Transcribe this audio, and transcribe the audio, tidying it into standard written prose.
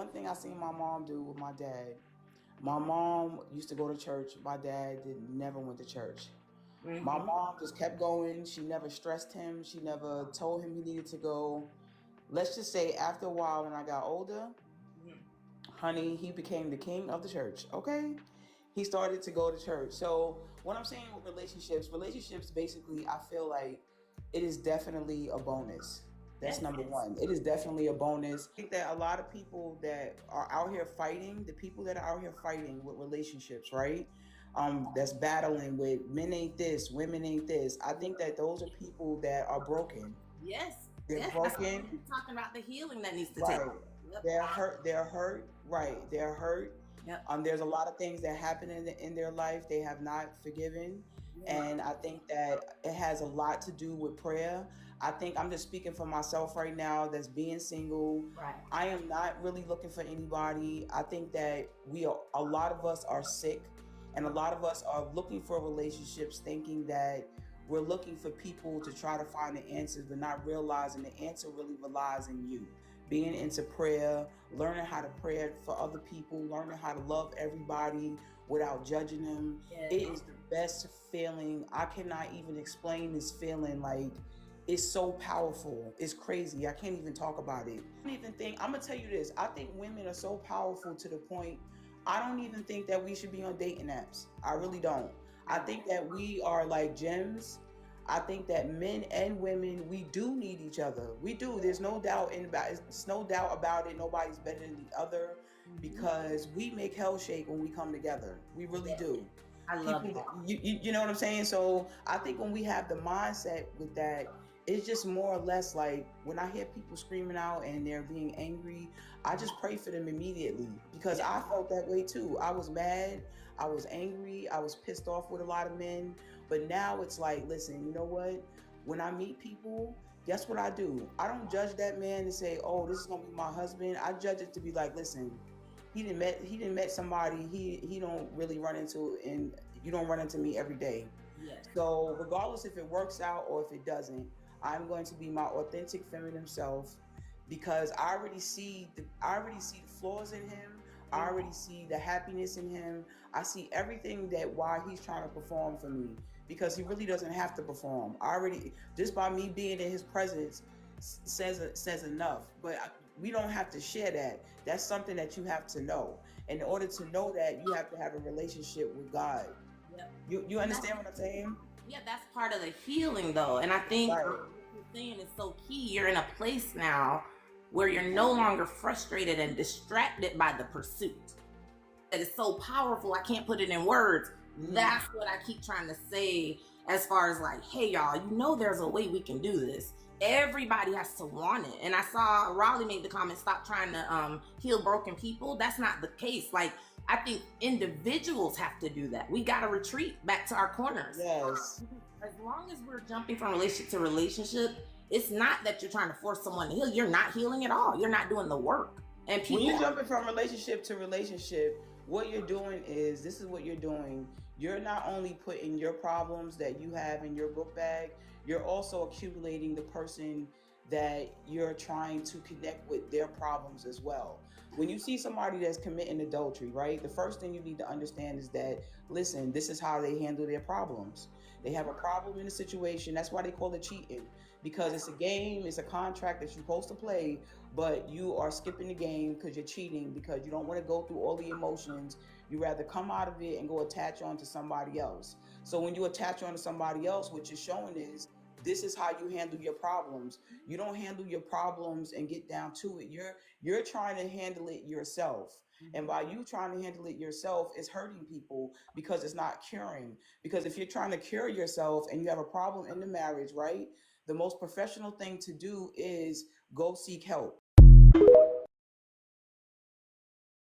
one thing I seen my mom do with my dad. My mom used to go to church. My dad did never went to church. My Mm-hmm. mom just kept going. She never stressed him. She never told him he needed to go. Let's just say after a while, when I got older, honey, he became the king of the church. Okay, he started to go to church. So what I'm saying with relationships basically, I feel like it is definitely a bonus. That's Yes. number one. It is definitely a bonus. I think that a lot of people that are out here fighting, the people that are out here fighting with relationships, right? That's battling with men ain't this, women ain't this. I think that those are people that are broken. Yes. They're Yes. That's what broken. we're talking about, the healing that needs to take Right. place. Yep. They're hurt. They're hurt. Right. They're hurt. Yep. There's a lot of things that happen in their life they have not forgiven. Yeah. And I think that it has a lot to do with prayer. I think I'm just speaking for myself right now that's being single. Right. I am not really looking for anybody. I think that a lot of us are sick, and a lot of us are looking for relationships thinking that we're looking for people to try to find the answers, but not realizing the answer really relies in you. Being into prayer, learning how to pray for other people, learning how to love everybody without judging them. It Yes. is the best feeling. I cannot even explain this feeling. Like, it's so powerful. It's crazy. I can't even talk about it. I don't even think, I'm going to tell you this. I think women are so powerful to the point, I don't even think that we should be on dating apps. I really don't. I think that we are like gems. I think that men and women, we do need each other. We do. There's no doubt about it. Nobody's better than the other Mm-hmm. because we make hell shake when we come together. We really Yes. do. I love People, that. you know what I'm saying? So I think when we have the mindset with that, it's just more or less like when I hear people screaming out and they're being angry, I just pray for them immediately because Yeah. I felt that way too. I was mad, I was angry, I was pissed off with a lot of men. But now it's like, listen, you know what? When I meet people, guess what I do? I don't judge that man and say, oh, this is gonna be my husband. I judge it to be like, listen, he didn't met somebody he don't really run into, and you don't run into me every day. Yes. So regardless if it works out or if it doesn't, I'm going to be my authentic feminine self because I already see the flaws in him. I already see the happiness in him. I see everything that why he's trying to perform for me because he really doesn't have to perform. I already just by me being in his presence says enough. But we don't have to share that. That's something that you have to know. In order to know that, you have to have a relationship with God. Yep. You And that's understand what I'm saying? Yeah, that's part of the healing though. And I think Right. what you're saying is so key. You're in a place now where you're no longer frustrated and distracted by the pursuit. That is so powerful. I can't put it in words. Mhm. That's what I keep trying to say as far as like, hey y'all, there's a way we can do this. Everybody has to want it. And I saw Raleigh make the comment, stop trying to heal broken people. That's not the case. Like I think individuals have to do that. We gotta retreat back to our corners. Yes. As long as we're jumping from relationship to relationship, it's not that you're trying to force someone to heal. You're not healing at all. You're not doing the work. And When people you're jumping from relationship to relationship, what you're doing is this is what you're doing. You're not only putting your problems that you have in your book bag, you're also accumulating the person that you're trying to connect with their problems as well. When you see somebody that's committing adultery, right? The first thing you need to understand is that, listen, this is how they handle their problems. They have a problem in a situation. That's why they call it cheating, because it's a game, it's a contract that you're supposed to play, but you are skipping the game because you're cheating because you don't want to go through all the emotions. You rather come out of it and go attach on to somebody else. So when you attach on to somebody else, what you're showing is this is how you handle your problems. You don't handle your problems and get down to it. You're trying to handle it yourself. And by you trying to handle it yourself, it's hurting people because it's not curing. Because if you're trying to cure yourself and you have a problem in the marriage, right? The most professional thing to do is go seek help.